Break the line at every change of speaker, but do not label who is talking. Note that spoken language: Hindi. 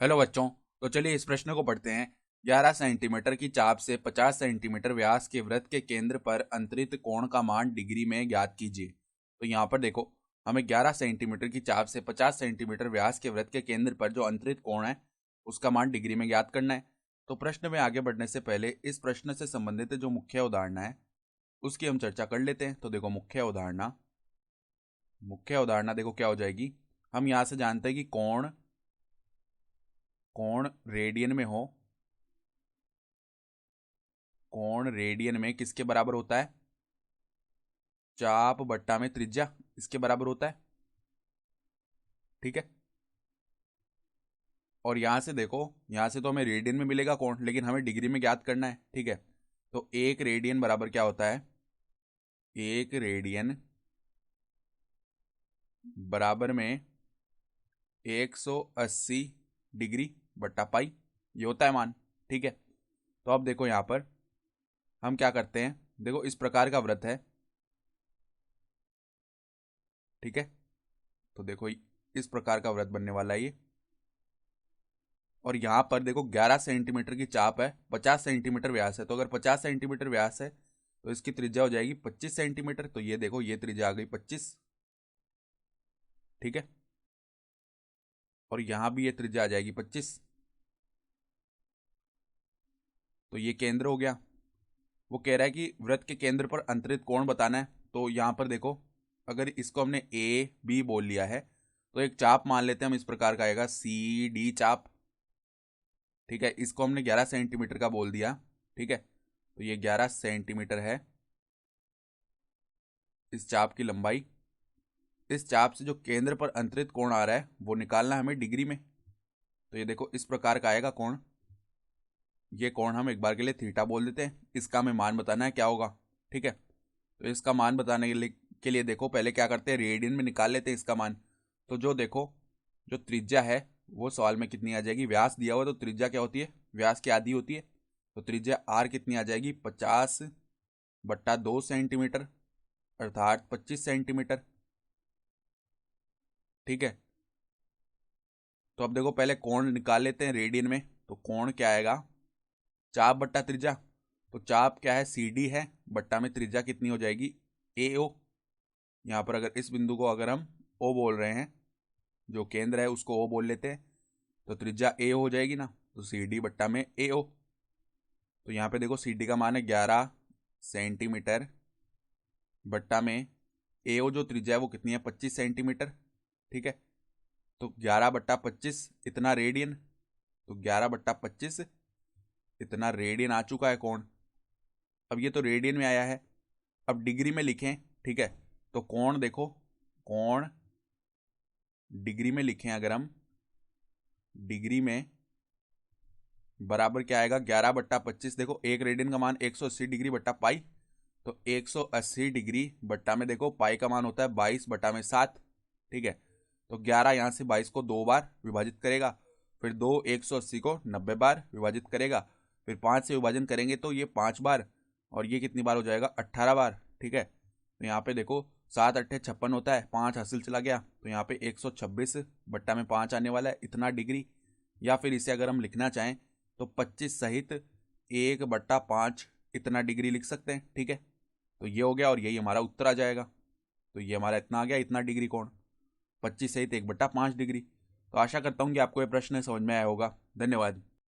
हेलो बच्चों। तो चलिए इस प्रश्न को पढ़ते हैं। 11 सेंटीमीटर की चाप से 50 सेंटीमीटर व्यास के वृत्त के केंद्र पर अंतरित कोण का मान डिग्री में ज्ञात कीजिए। तो यहाँ पर देखो, हमें 11 सेंटीमीटर की चाप से 50 सेंटीमीटर व्यास के वृत्त के केंद्र पर जो अंतरित कोण है उसका मान डिग्री में ज्ञात करना है। तो प्रश्न में आगे बढ़ने से पहले इस प्रश्न से संबंधित जो मुख्य उदाहरण है उसकी हम चर्चा कर लेते हैं। तो देखो, मुख्य उदाहरणा देखो क्या हो जाएगी। हम यहाँ से जानते हैं कि कोण कोण रेडियन में हो। कोण रेडियन में किसके बराबर होता है? चाप बट्टा में त्रिज्या, इसके बराबर होता है। ठीक है। और यहां से देखो, यहां से तो हमें रेडियन में मिलेगा कोण, लेकिन हमें डिग्री में ज्ञात करना है। ठीक है। तो एक रेडियन बराबर क्या होता है? एक रेडियन बराबर में 180 डिग्री बट्टा पाई, ये होता है मान। ठीक है। तो अब देखो यहां पर हम क्या करते हैं। देखो, इस प्रकार का वृत्त है। ठीक है। तो देखो, इस प्रकार का वृत्त बनने वाला है ये। और यहाँ पर देखो 11 सेंटीमीटर की चाप है, 50 सेंटीमीटर व्यास है। तो अगर 50 सेंटीमीटर व्यास है तो इसकी त्रिज्या हो जाएगी 25 सेंटीमीटर। तो ये देखो, ये त्रिज्या आ गई 25। ठीक है। और यहाँ भी ये त्रिज्या आ जाएगी 25। तो ये केंद्र हो गया। वो कह रहा है कि वृत्त के केंद्र पर अंतरित कोण बताना है। तो यहाँ पर देखो, अगर इसको हमने ए बी बोल लिया है तो एक चाप मान लेते हैं हम, इस प्रकार का आएगा सी डी चाप। ठीक है। इसको हमने 11 सेंटीमीटर का बोल दिया। ठीक है। तो ये 11 सेंटीमीटर है इस चाप की लंबाई। इस चाप से जो केंद्र पर अंतरित कोण आ रहा है वो निकालना है हमें डिग्री में। तो ये देखो, इस प्रकार का आएगा कोण। ये कोण हम एक बार के लिए थीटा बोल देते हैं। इसका हमें मान बताना है क्या होगा। ठीक है। तो इसका मान बताने के लिए देखो, पहले क्या करते हैं, रेडियन में निकाल लेते हैं इसका मान। तो जो देखो, जो त्रिज्या है वो सवाल में कितनी आ जाएगी, व्यास दिया हुआ तो त्रिज्या क्या होती है, व्यास की आधी होती है। तो त्रिज्या आर कितनी आ जाएगी, 50/2 सेंटीमीटर, अर्थात 25 सेंटीमीटर। ठीक है। तो अब देखो, पहले कोण निकाल लेते हैं रेडियन में। तो कोण क्या आएगा, चाप बट्टा त्रिज्या। तो चाप क्या है, सी डी है, बट्टा में त्रिज्या कितनी हो जाएगी, ए ओ। यहाँ पर अगर इस बिंदु को अगर हम ओ बोल रहे हैं, जो केंद्र है उसको ओ बोल लेते हैं, तो त्रिज्या ए हो जाएगी ना। तो सी डी बट्टा में ए ओ। तो यहाँ पे देखो, सी डी का मान है 11 सेंटीमीटर, बट्टा में ए ओ जो त्रिज्या है वो कितनी है, 25 सेंटीमीटर। ठीक है। तो 11/25 इतना रेडियन। तो 11/25 इतना रेडियन आ चुका है कोण। अब ये तो रेडियन में आया है, अब डिग्री में लिखें। ठीक है। तो कोण देखो, कोण डिग्री में लिखें अगर हम, डिग्री में बराबर क्या आएगा, 11/25। देखो, एक रेडियन का मान 180 डिग्री बट्टा पाई। तो 180 डिग्री बट्टा में देखो पाई का मान होता है 22/7। ठीक है। तो 11 यहाँ से 22 को 2 बार विभाजित करेगा, फिर 2 180 को 90 बार विभाजित करेगा, फिर 5 से विभाजन करेंगे तो ये 5 बार, और ये कितनी बार हो जाएगा, 18 बार। ठीक है। तो यहाँ पे देखो, 7×8 = 56 होता है, 5 हासिल चला गया। तो यहाँ पे 126 बट्टा में 5 आने वाला है, इतना डिग्री। या फिर इसे अगर हम लिखना चाहें तो 25 सहित 1/5 इतना डिग्री लिख सकते हैं। ठीक है। तो ये हो गया और यही हमारा उत्तर आ जाएगा। तो ये हमारा इतना आ गया, इतना डिग्री कोण, 25 सहित 1/5 डिग्री। तो आशा करता हूँ कि आपको ये प्रश्न समझ में आया होगा। धन्यवाद।